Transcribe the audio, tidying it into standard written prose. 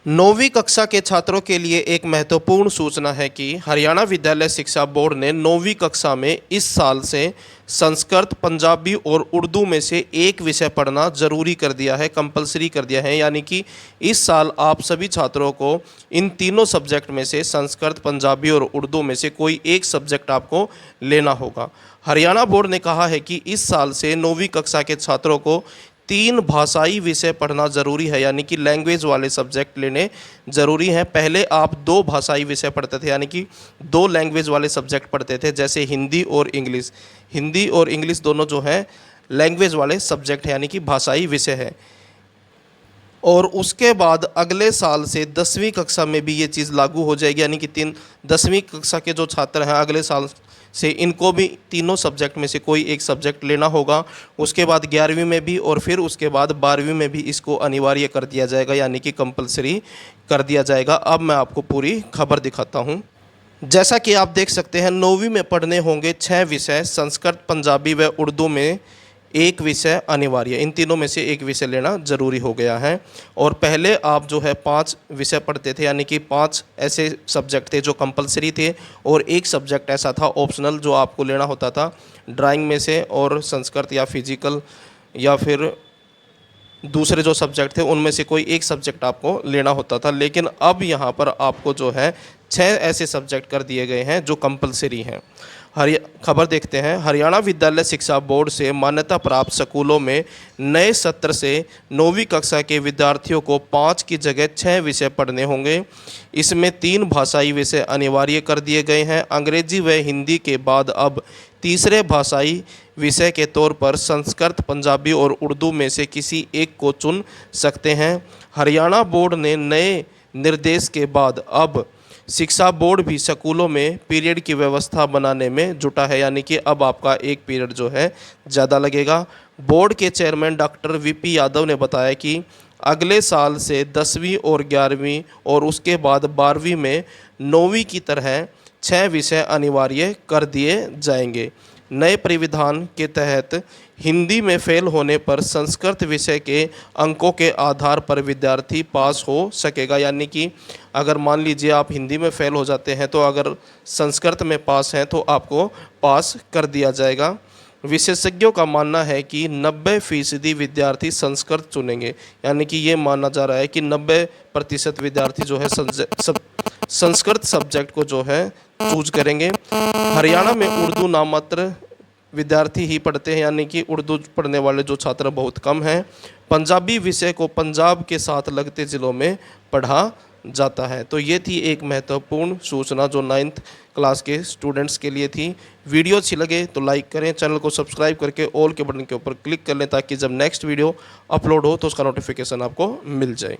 नौवीं कक्षा के छात्रों के लिए एक महत्वपूर्ण सूचना है कि हरियाणा विद्यालय शिक्षा बोर्ड ने नौवीं कक्षा में इस साल से संस्कृत, पंजाबी और उर्दू में से एक विषय पढ़ना ज़रूरी कर दिया है, कंपलसरी कर दिया है। यानी कि इस साल आप सभी छात्रों को इन तीनों सब्जेक्ट में से संस्कृत, पंजाबी और उर्दू में से कोई एक सब्जेक्ट आपको लेना होगा। हरियाणा बोर्ड ने कहा है कि इस साल से नौवीं कक्षा के छात्रों को 3 भाषाई विषय पढ़ना ज़रूरी है, यानी कि लैंग्वेज वाले सब्जेक्ट लेने ज़रूरी हैं। पहले आप 2 भाषाई विषय पढ़ते थे, यानी कि 2 लैंग्वेज वाले सब्जेक्ट पढ़ते थे, जैसे हिंदी और इंग्लिश। हिंदी और इंग्लिश दोनों जो हैं लैंग्वेज वाले सब्जेक्ट हैं, यानी कि भाषाई विषय है। और उसके बाद अगले साल से 10वीं कक्षा में भी ये चीज़ लागू हो जाएगी, यानी कि 10वीं कक्षा के जो छात्र हैं अगले साल से इनको भी तीनों सब्जेक्ट में से कोई एक सब्जेक्ट लेना होगा। उसके बाद 11वीं में भी और फिर उसके बाद 12वीं में भी इसको अनिवार्य कर दिया जाएगा, यानी कि कंपलसरी कर दिया जाएगा। अब मैं आपको पूरी खबर दिखाता हूँ। जैसा कि आप देख सकते हैं, 9वीं में पढ़ने होंगे 6 विषय, संस्कृत, पंजाबी व उर्दू में एक विषय अनिवार्य। इन तीनों में से एक विषय लेना ज़रूरी हो गया है। और पहले आप जो है 5 विषय पढ़ते थे, यानी कि 5 ऐसे सब्जेक्ट थे जो कंपलसरी थे और एक सब्जेक्ट ऐसा था ऑप्शनल जो आपको लेना होता था ड्राइंग में से, और संस्कृत या फिजिकल या फिर दूसरे जो सब्जेक्ट थे उनमें से कोई एक सब्जेक्ट आपको लेना होता था। लेकिन अब यहाँ पर आपको जो है 6 ऐसे सब्जेक्ट कर दिए गए हैं जो कंपलसरी हैं। खबर देखते हैं। हरियाणा विद्यालय शिक्षा बोर्ड से मान्यता प्राप्त स्कूलों में नए सत्र से 9वीं कक्षा के विद्यार्थियों को 5 की जगह 6 विषय पढ़ने होंगे। इसमें 3 भाषाई विषय अनिवार्य कर दिए गए हैं। अंग्रेजी व हिंदी के बाद अब तीसरे भाषाई विषय के तौर पर संस्कृत, पंजाबी और उर्दू में से किसी एक को चुन सकते हैं। हरियाणा बोर्ड ने नए निर्देश के बाद अब शिक्षा बोर्ड भी स्कूलों में पीरियड की व्यवस्था बनाने में जुटा है, यानी कि अब आपका एक पीरियड जो है ज़्यादा लगेगा। बोर्ड के चेयरमैन डॉक्टर वीपी यादव ने बताया कि अगले साल से 10वीं और 11वीं और उसके बाद 12वीं में 9वीं की तरह 6 विषय अनिवार्य कर दिए जाएंगे। नए परिविधान के तहत हिंदी में फेल होने पर संस्कृत विषय के अंकों के आधार पर विद्यार्थी पास हो सकेगा। यानी कि अगर मान लीजिए आप हिंदी में फेल हो जाते हैं तो अगर संस्कृत में पास हैं तो आपको पास कर दिया जाएगा। विशेषज्ञों का मानना है कि 90% विद्यार्थी संस्कृत चुनेंगे, यानी कि ये माना जा रहा है कि 90% विद्यार्थी जो है संस्कृत सब्जेक्ट को जो है चूज करेंगे। हरियाणा में उर्दू नाममात्र विद्यार्थी ही पढ़ते हैं, यानी कि उर्दू पढ़ने वाले जो छात्र बहुत कम हैं। पंजाबी विषय को पंजाब के साथ लगते ज़िलों में पढ़ा जाता है। तो ये थी एक महत्वपूर्ण सूचना जो 9th क्लास के स्टूडेंट्स के लिए थी। वीडियो अच्छी लगे तो लाइक करें, चैनल को सब्सक्राइब करके ऑल के बटन के ऊपर क्लिक कर लें ताकि जब नेक्स्ट वीडियो अपलोड हो तो उसका नोटिफिकेशन आपको मिल जाए।